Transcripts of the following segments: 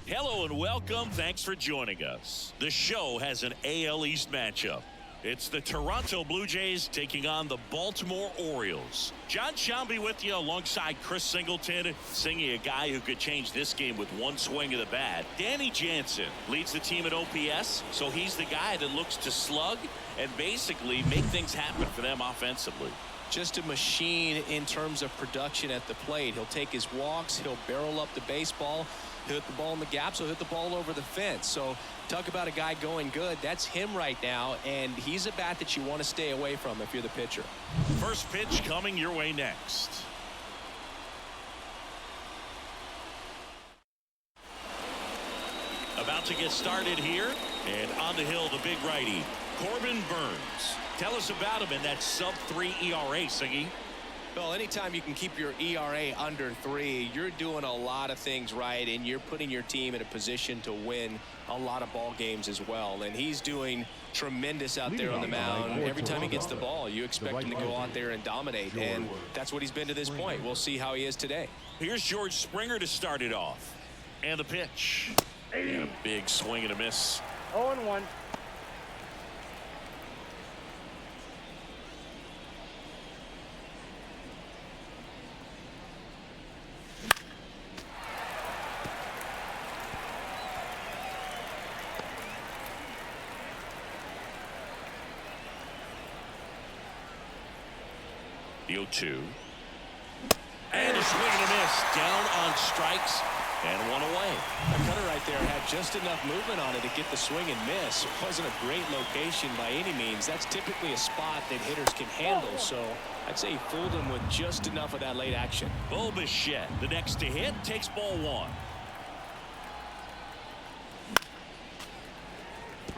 Hello and welcome. Thanks for joining us. The show has an AL East matchup. It's the Toronto Blue Jays taking on the Baltimore Orioles. John Shambi with you alongside Chris Singleton, singing a guy who could change this game with one swing of the bat. Danny Jansen leads the team at OPS, so he's the guy that looks to slug and basically make things happen for them offensively. Just a machine in terms of production at the plate. He'll take his walks, he'll barrel up the baseball, he'll hit the ball in the gaps, he'll hit the ball over the fence. So talk about a guy going good. That's him right now, and he's a bat that you want to stay away from if you're the pitcher. First pitch coming your way next. About to get started here, and on the hill, the big righty, Corbin Burns. Tell us about him in that sub-3 ERA, Siggy. Well, anytime you can keep your ERA under 3, you're doing a lot of things right, and you're putting your team in a position to win a lot of ball games as well. And he's doing tremendous out there on the mound. Every time he gets the ball, you expect him to go out there and dominate, and that's what he's been to this point. We'll see how he is today. Here's George Springer to start it off. And the pitch. And a big swing and a miss. 0-1. The 0-2. And a swing and a miss. Down on strikes and one away. That cutter right there had just enough movement on it to get the swing and miss. It wasn't a great location by any means. That's typically a spot that hitters can handle. So I'd say he fooled him with just enough of that late action. Bichette, the next to hit, takes ball 1.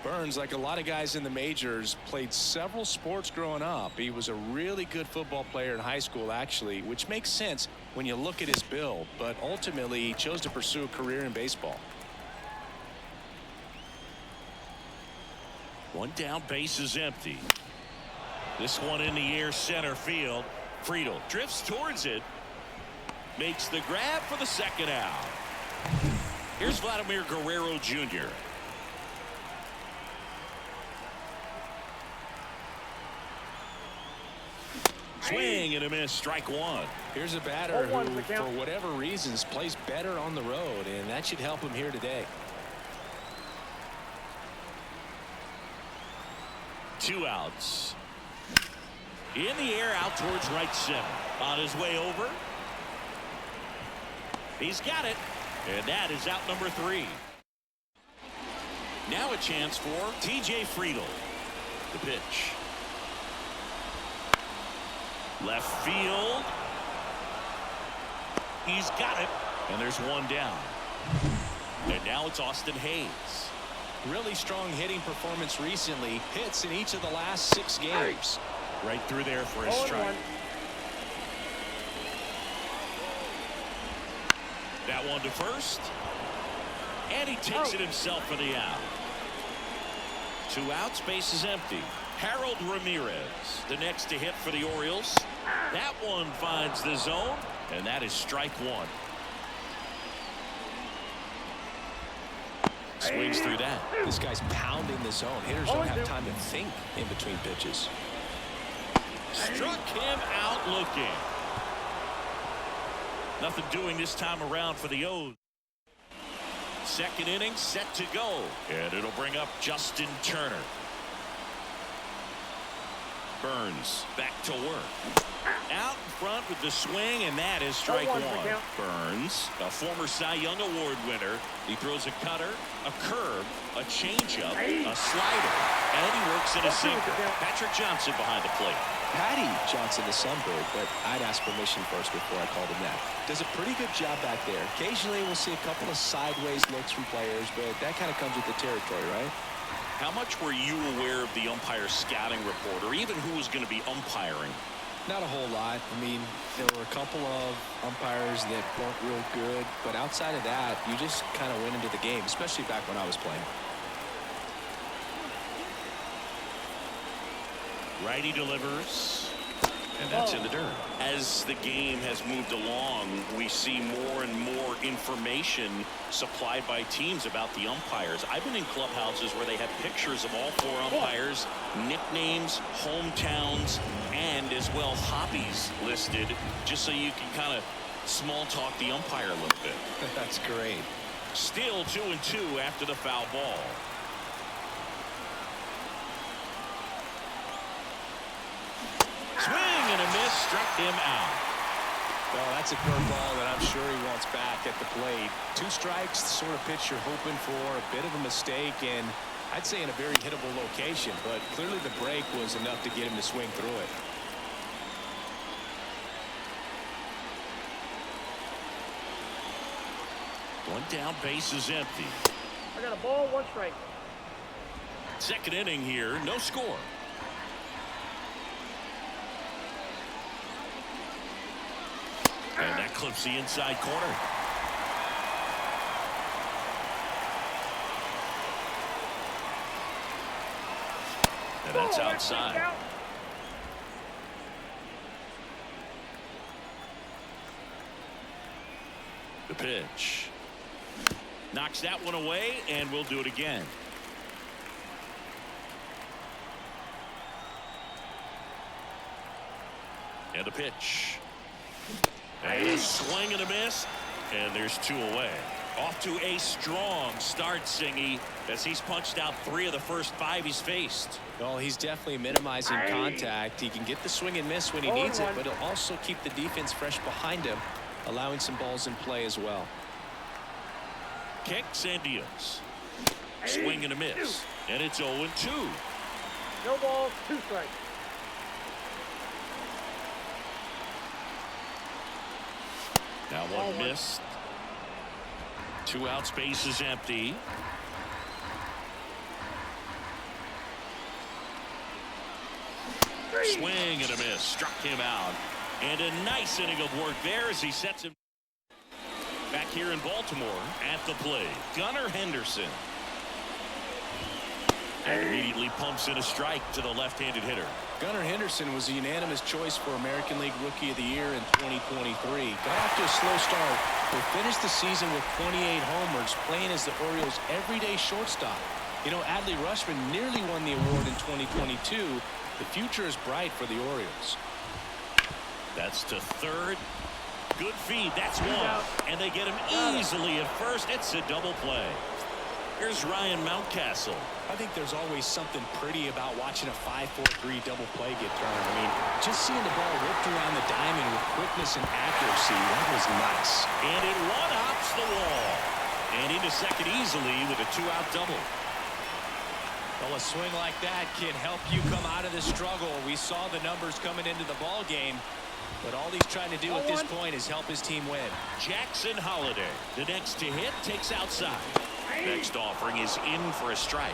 Burns, like a lot of guys in the majors, played several sports growing up. He was a really good football player in high school, actually, which makes sense when you look at his build. But ultimately, he chose to pursue a career in baseball. One down, base is empty. This one in the air, center field. Friedel drifts towards it. Makes the grab for the second out. Here's Vladimir Guerrero Jr. Swing and a miss, strike 1. Here's a batter who, for whatever reasons, plays better on the road, and that should help him here today. 2 outs. In the air, out towards right center. On his way over. He's got it. And that is out number 3. Now a chance for TJ Friedel. The pitch. Left field. He's got it. And there's one down. And now it's Austin Hayes. Really strong hitting performance recently. Hits in each of the last 6 games. Right through there for his strike. That one to first. And he takes it himself for the out. 2 outs, base is empty. Harold Ramirez, the next to hit for the Orioles. That one finds the zone, and that is strike 1. Swings through that. This guy's pounding the zone. Hitters don't have time to think in between pitches. Struck him out looking. Nothing doing this time around for the O's. Second inning set to go, and it'll bring up Justin Turner. Burns back to work. Out in front with the swing, and that is strike 1. Burns, a former Cy Young Award winner. He throws a cutter, a curve, a changeup, a slider, and he works in a sinker. Patrick Johnson behind the plate. Patty Johnson, the Sunbird, but I'd ask permission first before I called him that. Does a pretty good job back there. Occasionally we'll see a couple of sideways looks from players, but that kind of comes with the territory, right? How much were you aware of the umpire scouting report, or even who was going to be umpiring? Not a whole lot. I mean, there were a couple of umpires that weren't real good, but outside of that, you just kind of went into the game, especially back when I was playing. Righty delivers. And that's in the dirt. As the game has moved along, we see more and more information supplied by teams about the umpires. I've been in clubhouses where they have pictures of all 4 umpires, nicknames, hometowns, and as well hobbies listed, just so you can kind of small talk the umpire a little bit. That's great. Still 2-2 after the foul ball. Swing and a miss, struck him out. Well, that's a curveball that I'm sure he wants back at the plate. 2 strikes, the sort of pitch you're hoping for, a bit of a mistake, and I'd say in a very hittable location, but clearly the break was enough to get him to swing through it. One down, base is empty. I got a ball, 1 strike. Second inning here, no score. And that clips the inside corner. And that's outside. The pitch. Knocks that one away, and we'll do it again. And the pitch. And a swing and a miss, and there's 2 away. Off to a strong start, Singy, as he's punched out 3 of the first 5 he's faced. Well, he's definitely minimizing contact. He can get the swing and miss when he needs it, but he'll also keep the defense fresh behind him, allowing some balls in play as well. Kicks and deals. Swing and a miss, and it's 0-2. No balls, 2 strikes. Now 1 missed. 2 outs, base is empty. Swing and a miss, struck him out. And a nice inning of work there as he sets him back here in Baltimore at the plate. Gunnar Henderson. And immediately pumps in a strike to the left-handed hitter. Gunnar Henderson was a unanimous choice for American League Rookie of the Year in 2023. Got off to a slow start, but finished the season with 28 homers, playing as the Orioles' everyday shortstop. You know, Adley Rutschman nearly won the award in 2022. The future is bright for the Orioles. That's to third. Good feed. That's 1. And they get him easily at first. It's a double play. Here's Ryan Mountcastle. I think there's always something pretty about watching a 5-4-3 double play get turned. I mean, just seeing the ball whipped around the diamond with quickness and accuracy, that was nice. And it one-hops the wall. And into second easily with a 2-out double. Well, a swing like that can help you come out of the struggle. We saw the numbers coming into the ball game, but all he's trying to do at this point is help his team win. Jackson Holiday, the next to hit, takes outside. Next offering is in for a strike.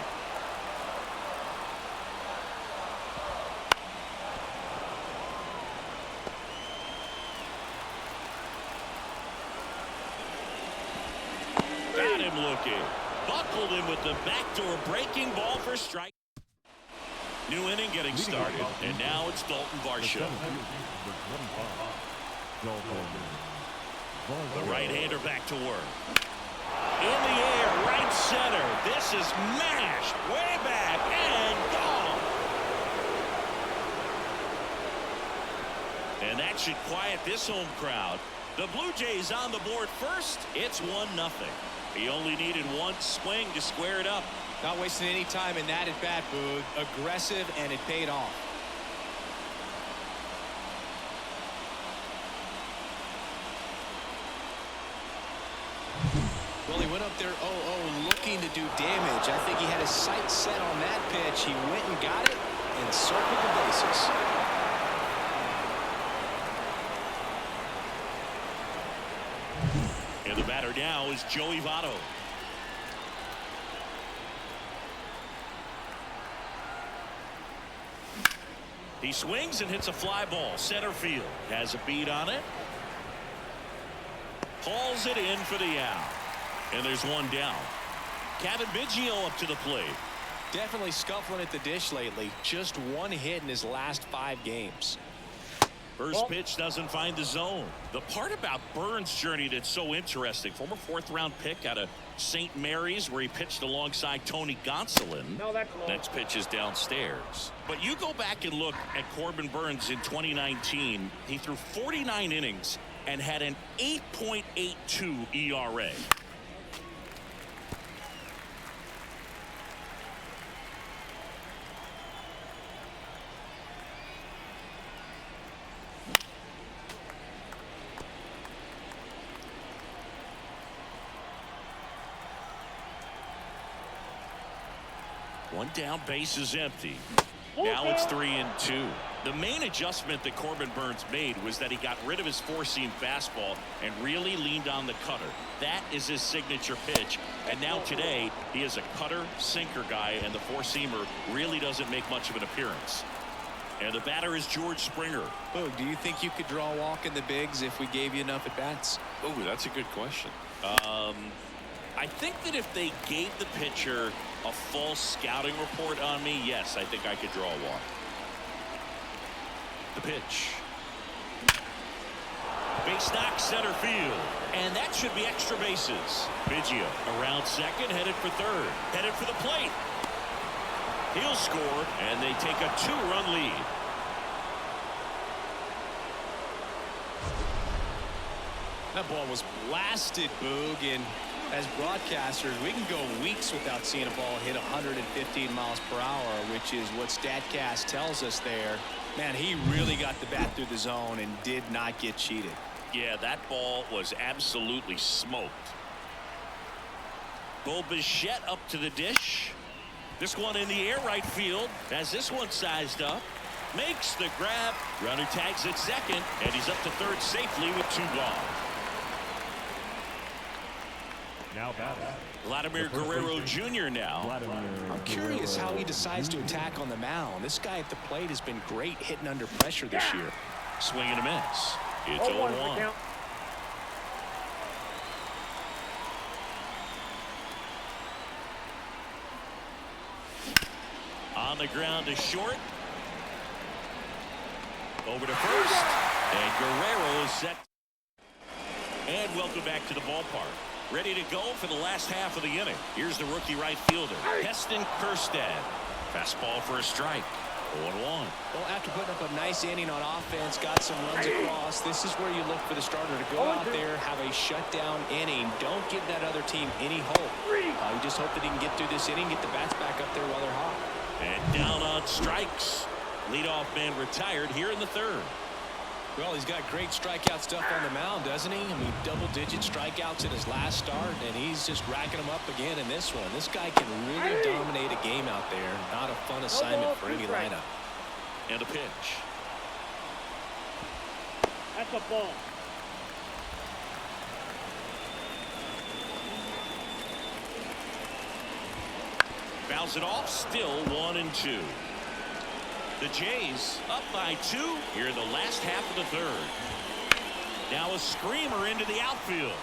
Got him looking. Buckled him with the backdoor breaking ball for strike. New inning getting started, and now it's Daulton Varsho. The right-hander back to work. In the air, right center. This is mashed way back and gone. And that should quiet this home crowd. The Blue Jays on the board first. It's 1-0. He only needed 1 swing to square it up. Not wasting any time in that at bat, Boog. Aggressive, and it paid off. Well, he went up there 0-0 looking to do damage. I think he had his sights set on that pitch. He went and got it and circled the bases. And the batter now is Joey Votto. He swings and hits a fly ball. Center field has a beat on it. Hauls it in for the out. And there's 1 down. Cavan Biggio up to the plate. Definitely scuffling at the dish lately. Just 1 hit in his last 5 games. First pitch doesn't find the zone. The part about Burns' journey that's so interesting, former 4th-round pick out of St. Mary's, where he pitched alongside Tony Gonsolin. No, that's low. Next pitch is downstairs. But you go back and look at Corbin Burns in 2019. He threw 49 innings and had an 8.82 ERA. One down, base is empty. Now it's 3-2. The main adjustment that Corbin Burns made was that he got rid of his 4-seam fastball and really leaned on the cutter. That is his signature pitch. And now today, he is a cutter, sinker guy, and the 4-seamer really doesn't make much of an appearance. And the batter is George Springer. Oh, do you think you could draw a walk in the bigs if we gave you enough at-bats? Oh, that's a good question. I think that if they gave the pitcher a full scouting report on me, yes, I think I could draw a walk. The pitch. Base knock, center field. And that should be extra bases. Biggio around second, headed for third. Headed for the plate. He'll score, and they take a 2-run lead. That ball was blasted, Boog, and as broadcasters, we can go weeks without seeing a ball hit 115 miles per hour, which is what StatCast tells us there. Man, he really got the bat through the zone and did not get cheated. Yeah, that ball was absolutely smoked. Bo Bichette up to the dish. This one in the air right field. Has this one sized up. Makes the grab. Runner tags at second, and he's up to third safely with 2 gone. Now batting. Vladimir Guerrero Jr. now. I'm curious how he decides to attack on the mound. This guy at the plate has been great hitting under pressure this year. Swing and a miss. It's 0-1. On the ground to short. Over to first. And Guerrero is set. And welcome back to the ballpark. Ready to go for the last half of the inning. Here's the rookie right fielder, Heston Kjerstad. Fastball for a strike. 0-1. Well, after putting up a nice inning on offense, got some runs across, this is where you look for the starter to go out there, have a shutdown inning. Don't give that other team any hope. You just hope that he can get through this inning, get the bats back up there while they're hot. And down on strikes. Leadoff man retired here in the third. Well, he's got great strikeout stuff on the mound, doesn't he? I mean, double-digit strikeouts in his last start, and he's just racking them up again in this one. This guy can really dominate a game out there. Not a fun assignment for any lineup. And a pitch. That's a ball. Fouls it off. Still 1-2. The Jays up by 2 here in the last half of the third. Now a screamer into the outfield.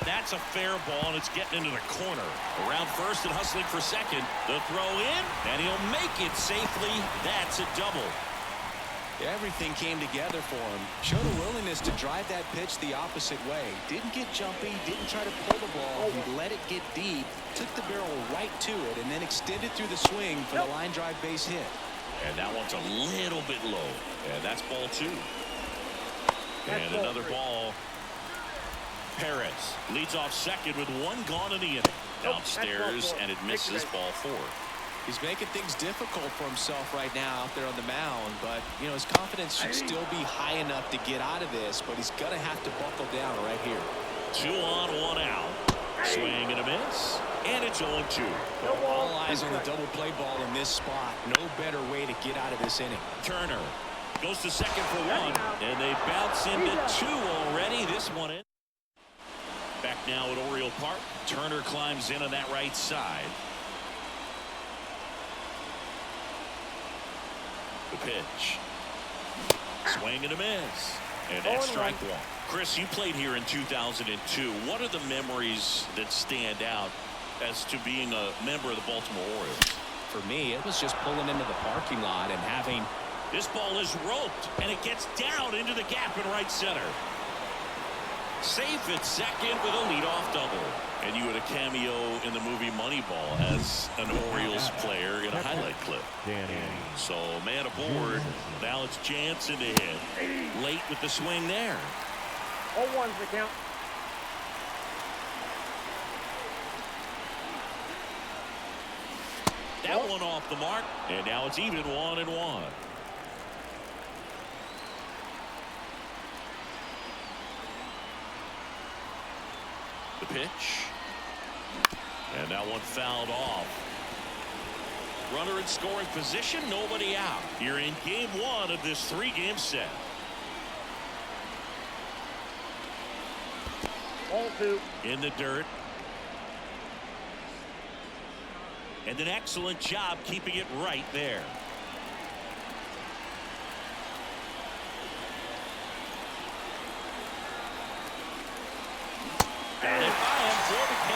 That's a fair ball, and it's getting into the corner. Around first and hustling for second. The throw in, and he'll make it safely. That's a double. Everything came together for him. Showed a willingness to drive that pitch the opposite way. Didn't get jumpy, didn't try to pull the ball. He let it get deep, took the barrel right to it, and then extended through the swing for the line drive base hit. And that one's a little bit low. And that's ball 2. And another ball. Perez leads off second with 1 gone in the inning. Downstairs, and it misses ball 4. He's making things difficult for himself right now out there on the mound, but you know his confidence should still be high enough to get out of this, but he's gonna have to buckle down right here. 2 on, 1 out. Swing and a miss, and it's 0-2. All eyes on the double play ball in this spot. No better way to get out of this inning. Turner goes to second for 1, and they bounce into 2 already. This one in. Back now at Oriole Park. Turner climbs in on that right side. The pitch. Swing and a miss. And that's strike 1. Chris, you played here in 2002. What are the memories that stand out as to being a member of the Baltimore Orioles? For me, it was just pulling into the parking lot and having This ball is roped, and it gets down into the gap in right center. Safe at second with a leadoff double. And you had a cameo in the movie Moneyball as an Orioles player in a highlight clip. So man aboard. Now it's Jansen to hit. Late with the swing there. 0-1's the count. That one off the mark. And now it's even 1-1. The pitch. And that one fouled off. Runner in scoring position, nobody out. You're in game 1 of this 3-game set. 0-2. In the dirt. And an excellent job keeping it right there. Got it by him for the K.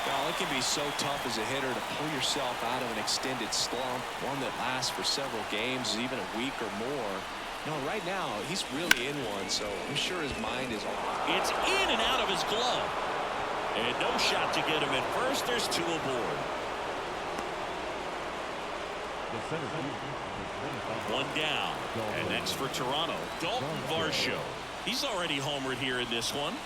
Well, it can be so tough as a hitter to pull yourself out of an extended slump, one that lasts for several games, even a week or more. No, right now, he's really in one, so I'm sure his mind is on. It's in and out of his glove. And no shot to get him at first. There's 2 aboard. One down. And next for Toronto, Daulton Varsho. He's already homered here in this one.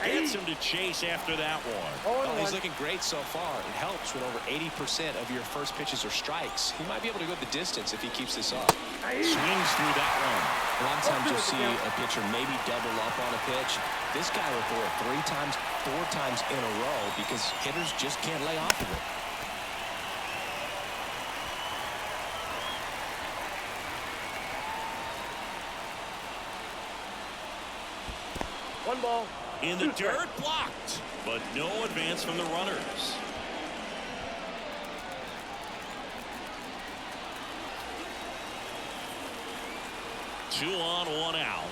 Gets him to chase after that one. Oh, he's looking great so far. It helps when over 80% of your first pitches are strikes. He might be able to go the distance if he keeps this up. Swings through that one. A lot of times you'll see a pitcher maybe double up on a pitch. This guy will throw it 3 times, 4 times in a row because hitters just can't lay off of it. One ball. In the dirt, blocked, but no advance from the runners. Two on, 1 out.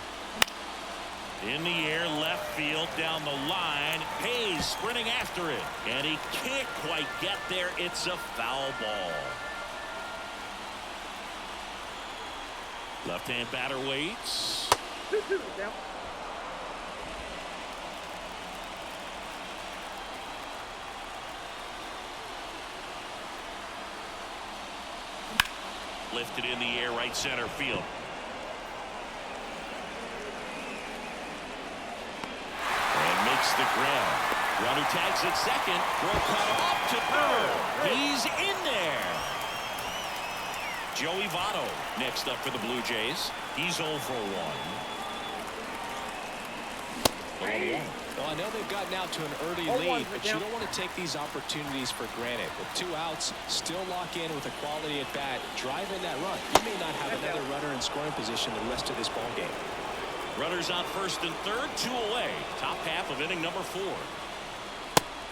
In the air, left field, down the line. Hayes sprinting after it, and he can't quite get there. It's a foul ball. Left-hand batter waits. 2-2 count. Lifted in the air, right center field. And makes the grab. Runner tags at second. Throw cut off to third. He's in there. Joey Votto next up for the Blue Jays. He's 0 for 1. 1-1. Well, I know they've gotten out to an early lead, but you don't want to take these opportunities for granted. With 2 outs, still lock in with a quality at bat, drive in that run. You may not have another runner in scoring position the rest of this ball game. Runners on first and third, 2 away. Top half of inning number 4.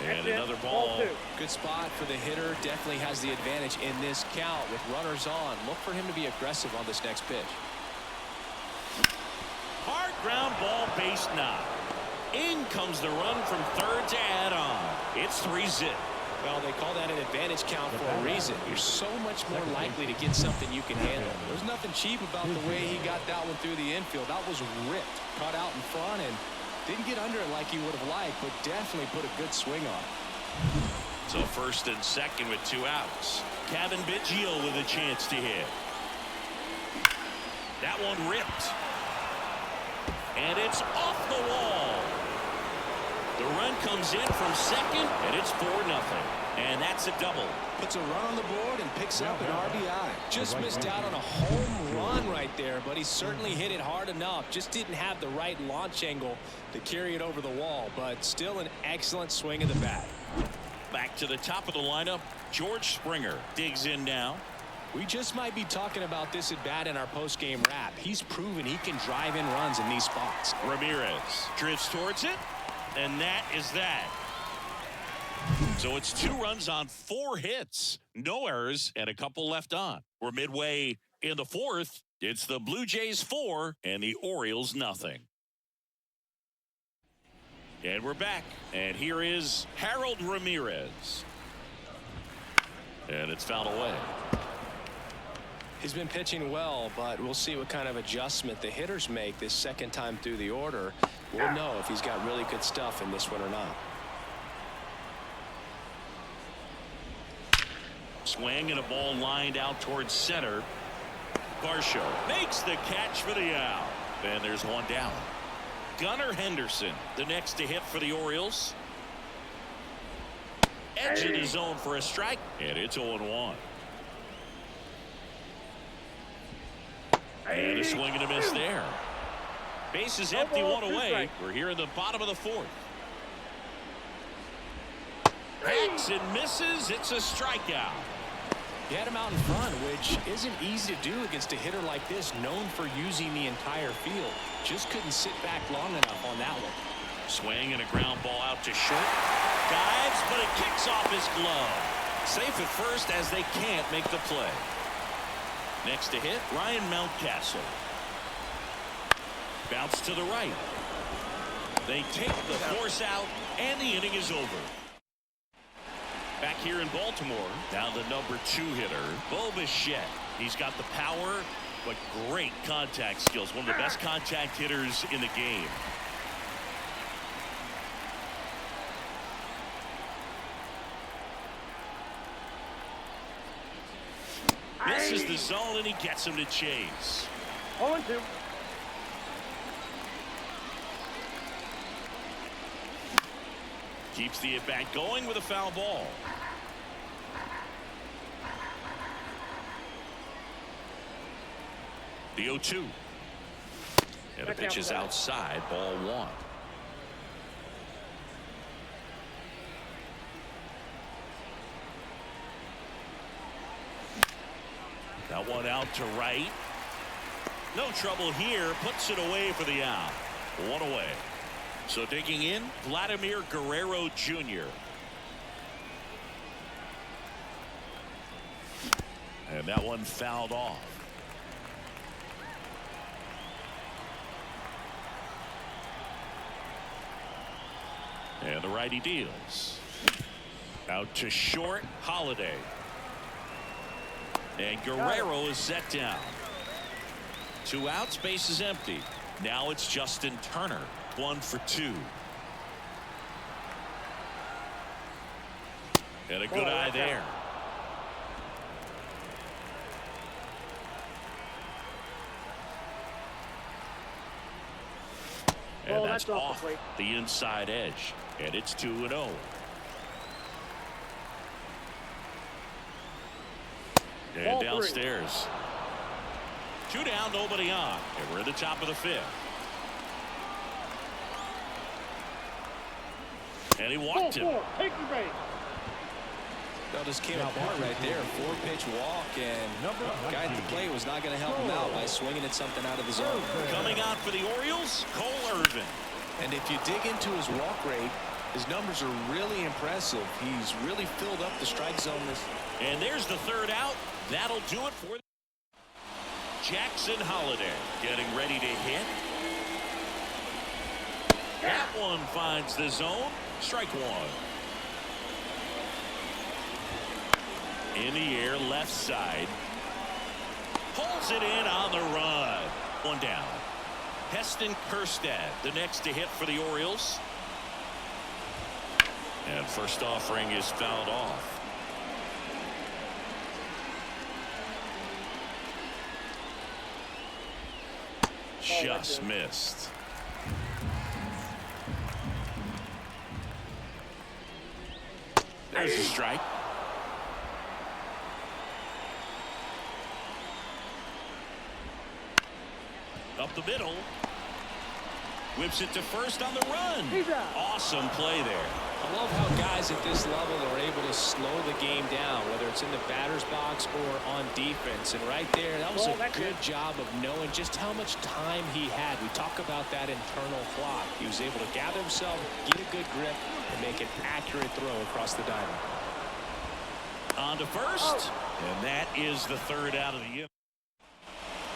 And another ball. Good spot for the hitter. Definitely has the advantage in this count with runners on. Look for him to be aggressive on this next pitch. Hard ground ball, base knock. In comes the run from third to add on. It's 3-0. Well, they call that an advantage count for a reason. You're so much more likely to get something you can handle. There's nothing cheap about the way he got that one through the infield. That was ripped. Caught out in front and didn't get under it like he would have liked, but definitely put a good swing on it. So first and second with 2 outs. Cavan Biggio with a chance to hit. That one ripped. And it's off the wall. The run comes in from second, and it's 4-0. And that's a double. Puts a run on the board and picks up an RBI. Just missed out on a home run right there, but he certainly hit it hard enough. Just didn't have the right launch angle to carry it over the wall, but still an excellent swing of the bat. Back to the top of the lineup, George Springer digs in now. We just might be talking about this at bat in our post-game wrap. He's proven he can drive in runs in these spots. Ramirez drifts towards it, and that is that. So it's 2 runs on 4 hits, no errors, and a couple left on. We're midway in the 4th. It's the Blue Jays 4 and the Orioles nothing. And we're back, and here is Harold Ramirez. And it's fouled away. He's been pitching well, but we'll see what kind of adjustment the hitters make this second time through the order. We'll know if he's got really good stuff in this one or not. Swing and a ball lined out towards center. Varsho makes the catch for the out. And there's one down. Gunnar Henderson, the next to hit for the Orioles. Edge in his zone for a strike, and it's 0-1. And a swing and a miss there. Base is empty, one away. We're here in the bottom of the fourth. Hacks and misses. It's a strikeout. He had him out in front, which isn't easy to do against a hitter like this, known for using the entire field. Just couldn't sit back long enough on that one. Swing and a ground ball out to short. Dives, but it kicks off his glove. Safe at first as they can't make the play. Next to hit, Ryan Mountcastle. Bounce to the right. They take the force out, and the inning is over. Back here in Baltimore, now the number 2 hitter, Bichette. He's got the power, but great contact skills. One of the best contact hitters in the game. Misses the zone, and he gets him to chase. 0-2. Keeps the at-bat going with a foul ball. The 0-2. And the pitch is outside, ball 1. That one out to right. No trouble here. Puts it away for the out. 1 away. So digging in, Vladimir Guerrero Jr. And that one fouled off. And the righty deals. Out to short, Holiday. And Guerrero is set down. 2 outs, base is empty. Now it's Justin Turner. 1 for 2. And a good eye there. And that's off the inside edge. And it's 2-0. And downstairs. 2 down, nobody on. And we're at the top of the 5th. And he walked him. Take your base. That just came apart right there. 4-pitch walk, and guy at the plate was not going to help him out by swinging at something out of the zone. Coming out for the Orioles, Cole Irvin. And if you dig into his walk rate, his numbers are really impressive. He's really filled up the strike zone. And there's the 3rd out. That'll do it for Jackson Holiday getting ready to hit. That one finds the zone. Strike 1. In the air, left side. Pulls it in on the run. 1 down. Heston Kjerstad, the next to hit for the Orioles. And first offering is fouled off. Just missed. There's a strike. Up the middle. Whips it to first on the run. Awesome play there. I love how guys at this level are able to slow the game down, whether it's in the batter's box or on defense. And right there, that was a good job of knowing just how much time he had. We talk about that internal clock. He was able to gather himself, get a good grip, and make an accurate throw across the diamond. On to first. And that is the 3rd out of the inning.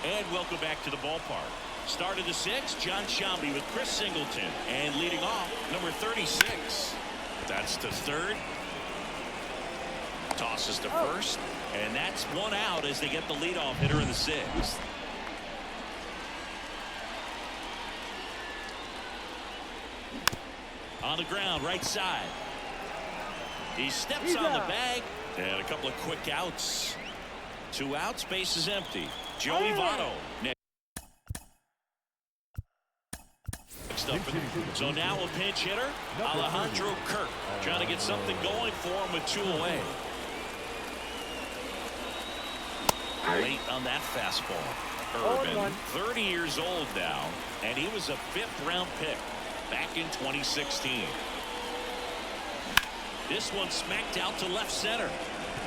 And welcome back to the ballpark. Start of the 6th, John Shambi with Chris Singleton. And leading off, number 36. That's the 3rd. Tosses to first, and that's one out as they get the leadoff hitter in the sixth. On the ground, right side. He steps on the bag, and a couple of quick outs. 2 outs, base is empty. Joey Votto next up. So now a pinch hitter, Alejandro Kirk, trying to get something going for him with 2 away. Late on that fastball. Urban, 30 years old now, and he was a 5th-round pick back in 2016. This one smacked out to left center,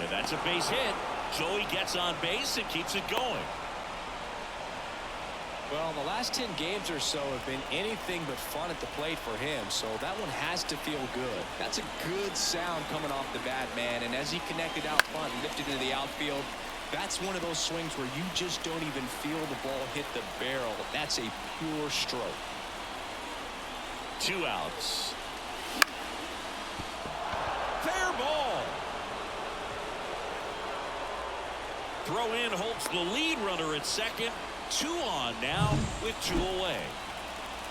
and that's a base hit. Joey gets on base and keeps it going. Well, the last 10 games or so have been anything but fun at the plate for him, so that one has to feel good. That's a good sound coming off the bat, man, and as he connected out front and lifted into the outfield, that's one of those swings where you just don't even feel the ball hit the barrel. That's a pure stroke. 2 outs. Fair ball. Throw in holds the lead runner at second. 2 on now with 2 away.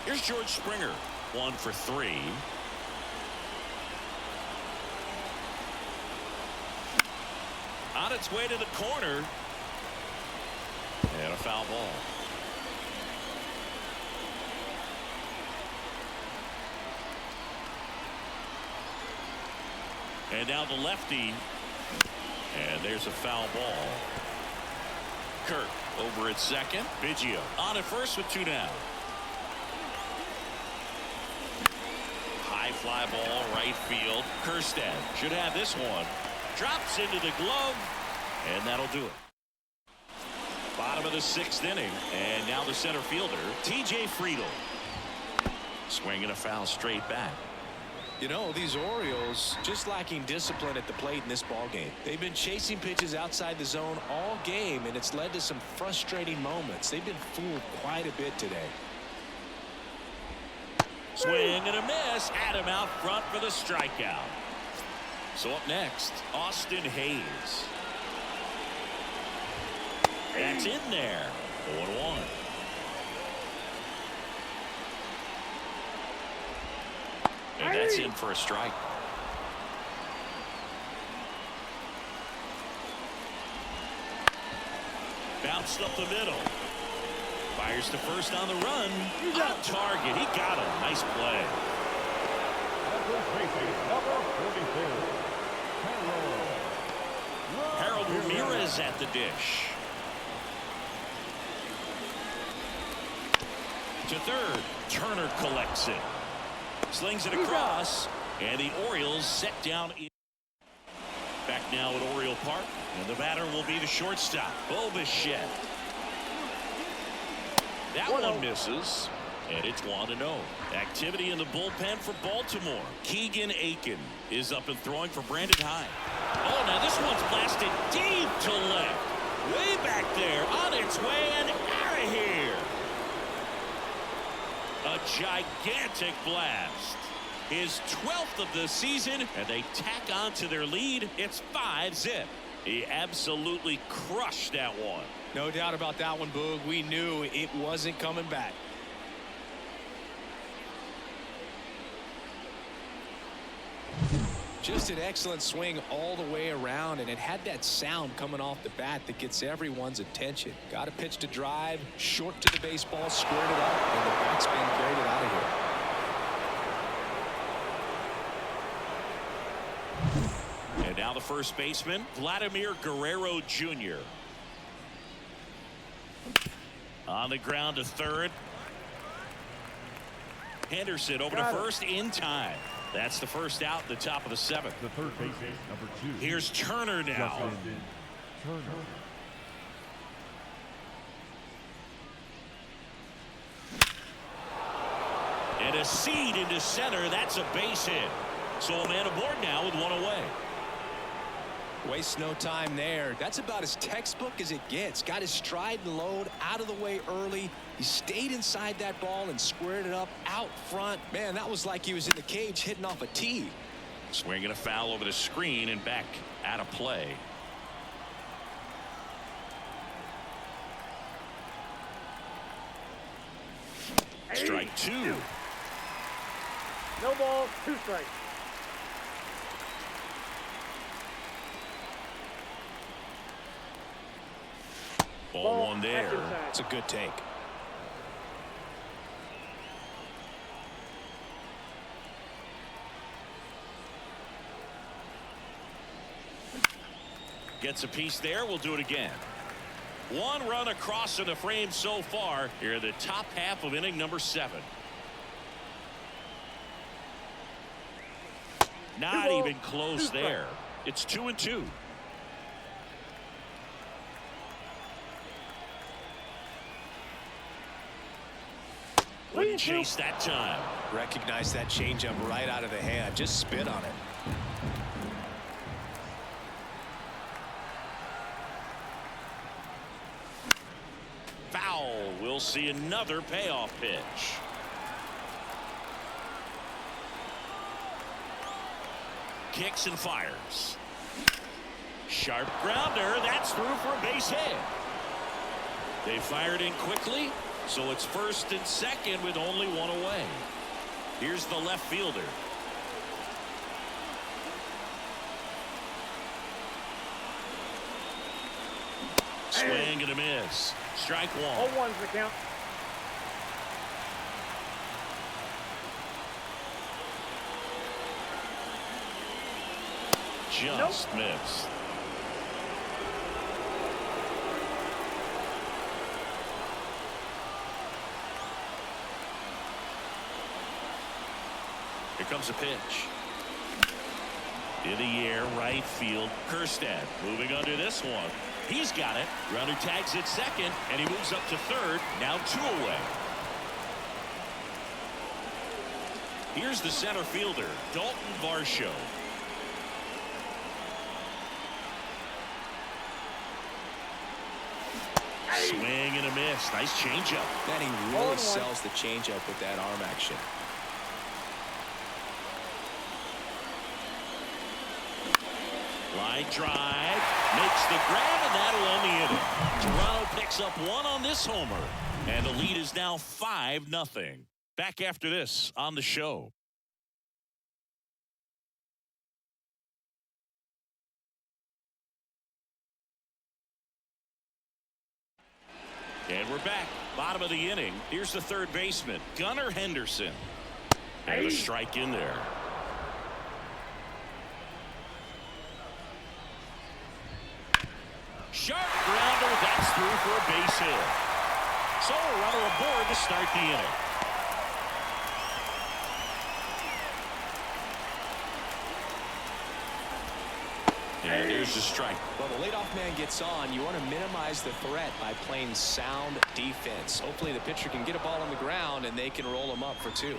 Here's George Springer, 1 for 3. On its way to the corner, and a foul ball. And now the lefty, and there's a foul ball. Kirk over at second. Biggio on at first with 2 down. High fly ball right field. Kjerstad should have this one. Drops into the glove, and that'll do it. Bottom of the 6th inning, and now the center fielder, T.J. Friedl. Swinging a foul straight back. You know, these Orioles just lacking discipline at the plate in this ball game. They've been chasing pitches outside the zone all game, and it's led to some frustrating moments. They've been fooled quite a bit today. Swing and a miss. Adam out front for the strikeout. So up next, Austin Hayes. That's in there. 0-1. And that's in for a strike. Bounced up the middle. Fires to first on the run. On target. He got him. Nice play. Harold Ramirez at the dish. To third. Turner collects it. Slings it across, and the Orioles set down. Back now at Oriole Park, and the batter will be the shortstop, Bichette. That one misses, and it's 1-0. Activity in the bullpen for Baltimore. Keegan Aiken is up and throwing for Brandon Hyde. Oh, now this one's blasted deep to left. Way back there, on its way and out of here. A gigantic blast. His 12th of the season, and they tack on to their lead. It's 5-zip. He absolutely crushed that one. No doubt about that one, Boog. We knew it wasn't coming back. Just an excellent swing all the way around, and it had that sound coming off the bat that gets everyone's attention. Got a pitch to drive, short to the baseball, squared it up, and the batsman carried it out of here. And now the first baseman, Vladimir Guerrero Jr. On the ground to third. Henderson over to first in time. That's the first out, the top of the 7th. The third baseman, number 2. Here's Turner now. Turner. And a seed into center. That's a base hit. So a man aboard now with 1 away. Waste no time there. That's about as textbook as it gets. Got his stride and load out of the way early. He stayed inside that ball and squared it up out front. Man, that was like he was in the cage hitting off a tee. Swinging a foul over the screen and back out of play. Strike two. No balls, 2 strikes. Ball one there. That's inside. It's a good take. Gets a piece there. We'll do it again. 1 run across in the frame so far here in the top half of inning number 7. Not even close there. It's 2-2. Wouldn't chase that time. Recognize that changeup right out of the hand. Just spit on it. Foul. We'll see another payoff pitch. Kicks and fires. Sharp grounder. That's through for a base hit. They fired in quickly, so it's first and second with only 1 away. Here's the left fielder. Swing and a miss. Strike 1. 0-1's the count. Just missed. Here comes a pitch. In the air, right field. Kerstad moving under this one. He's got it. Runner tags at second, and he moves up to third. Now 2 away. Here's the center fielder, Daulton Varsho. Swing and a miss. Nice changeup. Then he really sells the changeup with that arm action. Line drive. Makes the grab, and that'll end the inning. Toronto picks up 1 on this homer. And the lead is now 5-0. Back after this on the show. And we're back. Bottom of the inning. Here's the third baseman, Gunnar Henderson. And a strike in there. Sharp grounder. That's through for a base hit. So a runner aboard to start the inning. And there's the strike. Well, the leadoff man gets on. You want to minimize the threat by playing sound defense. Hopefully the pitcher can get a ball on the ground and they can roll him up for 2.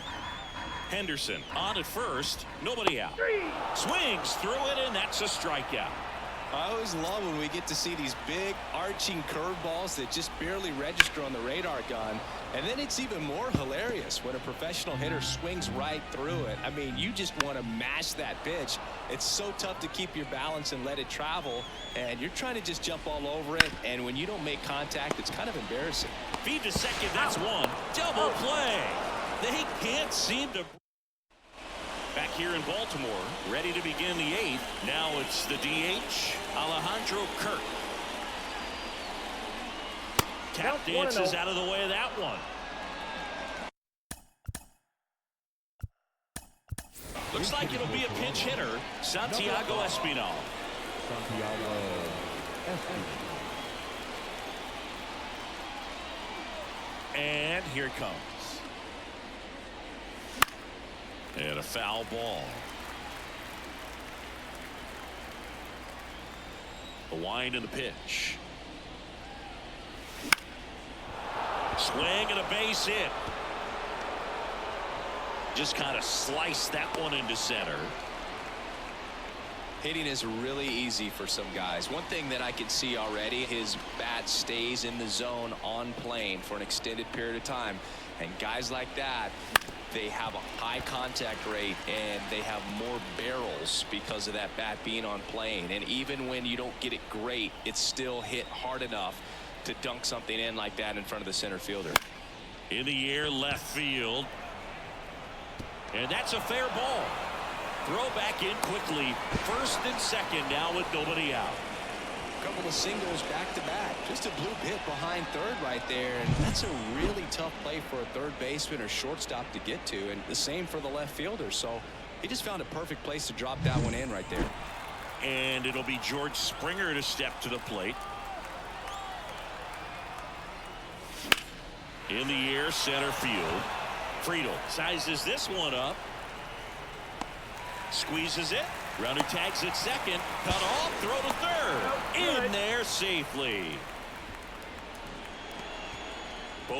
Henderson on at first. Nobody out. Swings through it, and that's a strikeout. I always love when we get to see these big arching curveballs that just barely register on the radar gun. And then it's even more hilarious when a professional hitter swings right through it. I mean, you just want to mash that pitch. It's so tough to keep your balance and let it travel. And you're trying to just jump all over it. And when you don't make contact, it's kind of embarrassing. Feed to second. That's 1. Double play. They can't seem to. Back here in Baltimore, ready to begin the 8th. Now it's the DH, Alejandro Kirk. Tap dances out of the way of that one. Looks like it'll be a pinch hitter, Santiago Espinal. Santiago Espinal. And here it comes. And a foul ball. The wind and the pitch. Swing and a base hit. Just kind of sliced that one into center. Hitting is really easy for some guys. One thing that I can see already, his bat stays in the zone on plane for an extended period of time. And guys like that, they have a high contact rate and they have more barrels because of that bat being on plane. And even when you don't get it great, it's still hit hard enough to dunk something in like that in front of the center fielder. In the air, left field. And that's a fair ball. Throw back in quickly. First and second now with nobody out. Couple of singles back to back. Just a bloop hit behind third right there, and that's a really tough play for a third baseman or shortstop to get to, and the same for the left fielder. So he just found a perfect place to drop that one in right there. And it'll be George Springer to step to the plate. In the air, center field. Friedel sizes this one up. Squeezes it. Runner tags at second. Cut off. Throw to third. In there safely.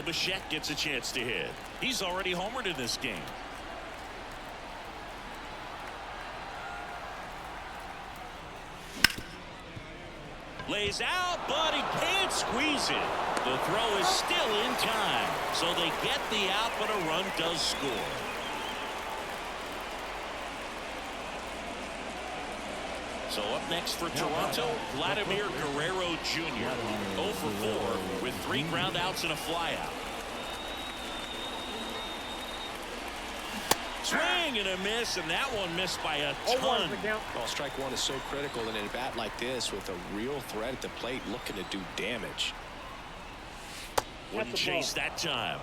Bichette gets a chance to hit. He's already homered in this game. Lays out, but he can't squeeze it. The throw is still in time. So they get the out, but a run does score. So up next for Toronto, Vladimir Guerrero Jr. 0 for 4 with 3 groundouts and a flyout. Swing and a miss, and that one missed by a ton. Well, strike one is so critical in a bat like this with a real threat at the plate looking to do damage. Wouldn't chase that time.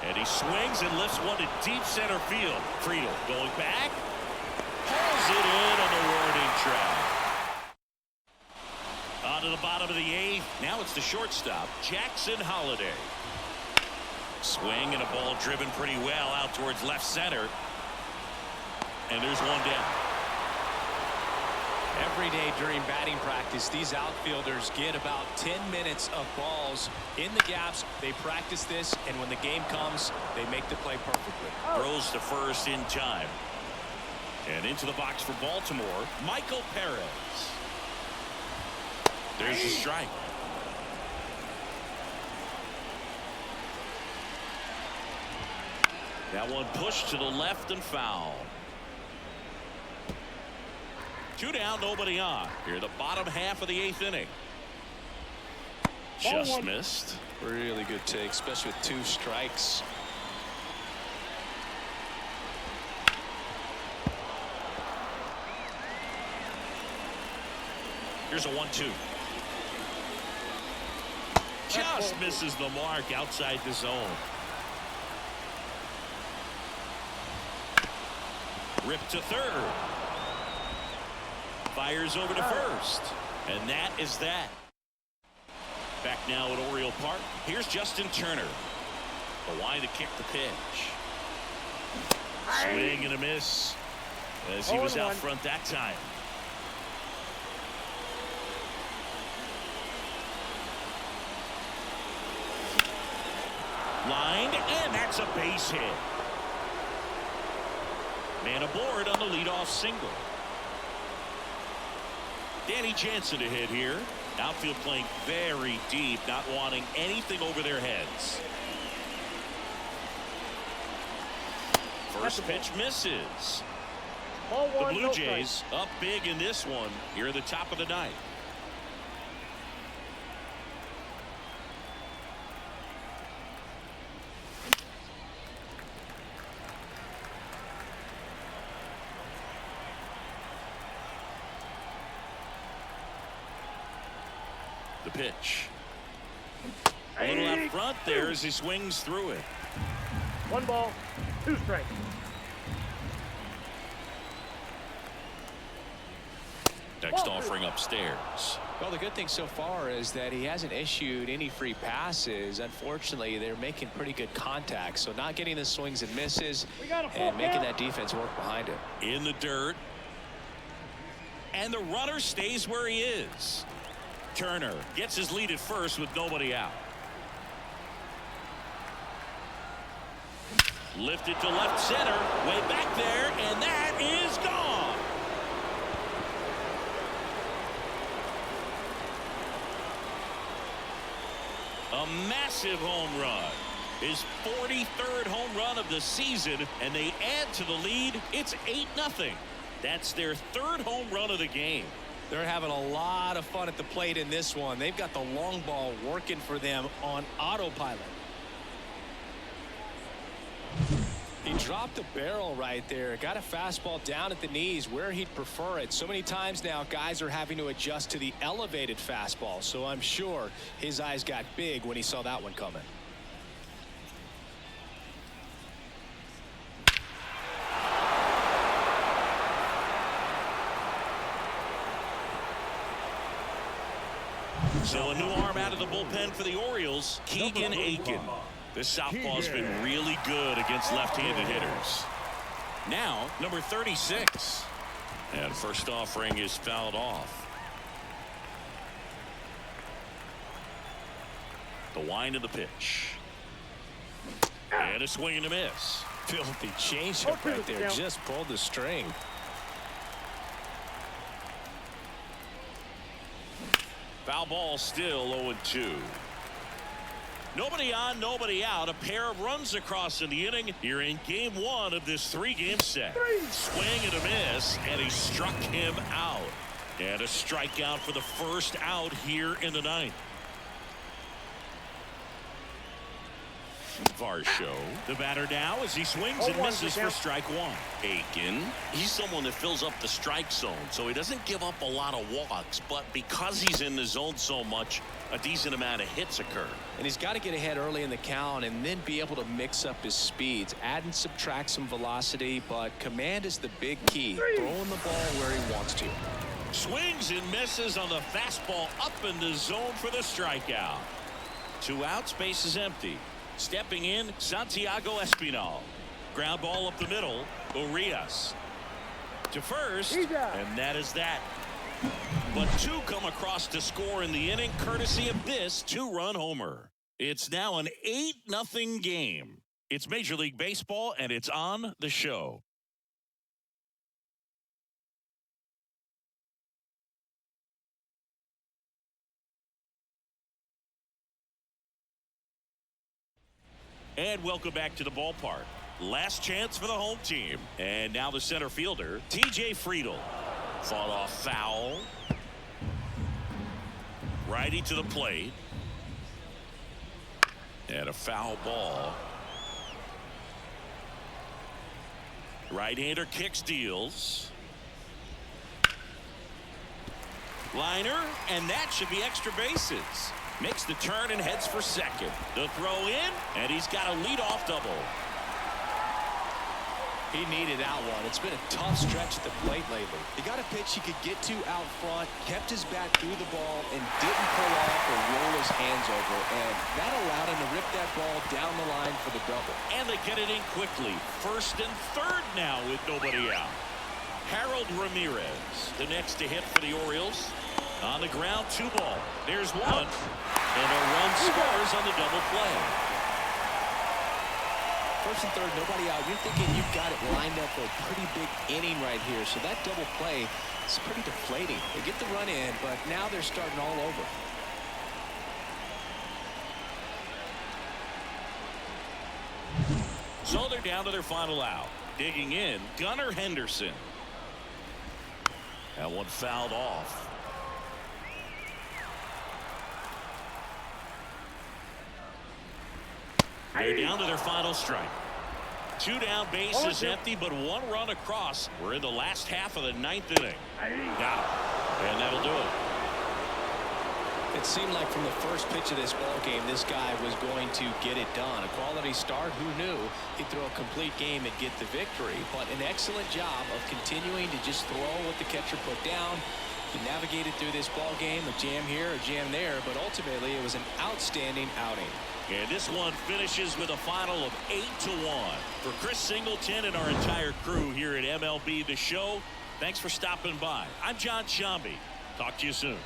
And he swings and lifts one to deep center field. Friedel going back. Pulls it in on the warning track. On to the bottom of the 8th. Now it's the shortstop, Jackson Holliday. Swing and a ball driven pretty well out towards left center. And there's one down. Every day during batting practice, these outfielders get about 10 minutes of balls in the gaps. They practice this, and when the game comes, they make the play perfectly. Throws to first in time. And into the box for Baltimore, Michael Perez. There's the strike. That one pushed to the left and foul. 2 down, nobody on. Here, the bottom half of the 8th inning. Just missed. Really good take, especially with 2 strikes. Here's a 1-2. Just misses the mark outside the zone. Ripped to third. Fires over to first. And that is that. Back now at Oriole Park. Here's Justin Turner. The line to kick the pitch. Swing and a miss as he was out front that time. Lined, and that's a base hit. Man aboard on the leadoff single. Danny Jansen to hit here. Outfield playing very deep, not wanting anything over their heads. First pitch misses. The Blue Jays up big in this one here at the top of the 9th. The pitch. A little out front there as he swings through it. 1 ball, 2 strikes. Next offering upstairs. Well, the good thing so far is that he hasn't issued any free passes. Unfortunately, they're making pretty good contact, so not getting the swings and misses and making that defense work behind it. In the dirt. And the runner stays where he is. Turner gets his lead at first with nobody out. Lifted to left center, way back there, and that is gone. A massive home run. His 43rd home run of the season, and they add to the lead. It's 8-0. That's their 3rd home run of the game. They're having a lot of fun at the plate in this one. They've got the long ball working for them on autopilot. He dropped the barrel right there. Got a fastball down at the knees where he'd prefer it. So many times now guys are having to adjust to the elevated fastball. So I'm sure his eyes got big when he saw that one coming. So a new arm out of the bullpen for the Orioles, Keegan Aiken. This southpaw's been really good against left-handed hitters. Now, number 36. And first offering is fouled off. The wind of the pitch. And a swing and a miss. Filthy changeup right there. Just pulled the string. Foul ball still 0-2. Nobody on, nobody out. A pair of runs across in the inning here in game 1 of this 3-game set. Swing and a miss, and he struck him out. And a strikeout for the first out here in the 9th. Varsho, the batter now as he swings and misses for strike 1. Aiken, he's someone that fills up the strike zone, so he doesn't give up a lot of walks, but because he's in the zone so much, a decent amount of hits occur. And he's got to get ahead early in the count and then be able to mix up his speeds, add and subtract some velocity, but command is the big key. Throwing the ball where he wants to. Swings and misses on the fastball up in the zone for the strikeout. 2 outs, base is empty. Stepping in, Santiago Espinal. Ground ball up the middle, Urias. To first, and that is that. But 2 come across to score in the inning, courtesy of this 2-run homer. It's now an 8-0 game. It's Major League Baseball, and it's on the show. And welcome back to the ballpark. Last chance for the home team. And now the center fielder, TJ Friedl. Fought off foul. Righty to the plate. And a foul ball. Right-hander kicks, deals. Liner, and that should be extra bases. Makes the turn and heads for second. The throw in, and he's got a leadoff double. He needed that one. It's been a tough stretch at the plate lately. He got a pitch he could get to out front, kept his bat through the ball, and didn't pull off or roll his hands over. And that allowed him to rip that ball down the line for the double. And they get it in quickly. First and third now with nobody out. Harold Ramirez, the next to hit for the Orioles. On the ground, 2 ball. There's 1. And a run scores on the double play. First and third, nobody out. You're thinking you've got it lined up for a pretty big inning right here. So that double play is pretty deflating. They get the run in, but now they're starting all over. So they're down to their final out. Digging in, Gunnar Henderson. That one fouled off. They're down to their final strike. 2 down, bases empty, but 1 run across. We're in the last half of the 9th inning. Now, and that'll do it. It seemed like from the first pitch of this ball game, this guy was going to get it done. A quality start. Who knew he'd throw a complete game and get the victory? But an excellent job of continuing to just throw what the catcher put down. He navigated through this ball game, a jam here, a jam there, but ultimately it was an outstanding outing. And this one finishes with a final of 8-1. For Chris Singleton and our entire crew here at MLB The Show, thanks for stopping by. I'm John Shambi. Talk to you soon.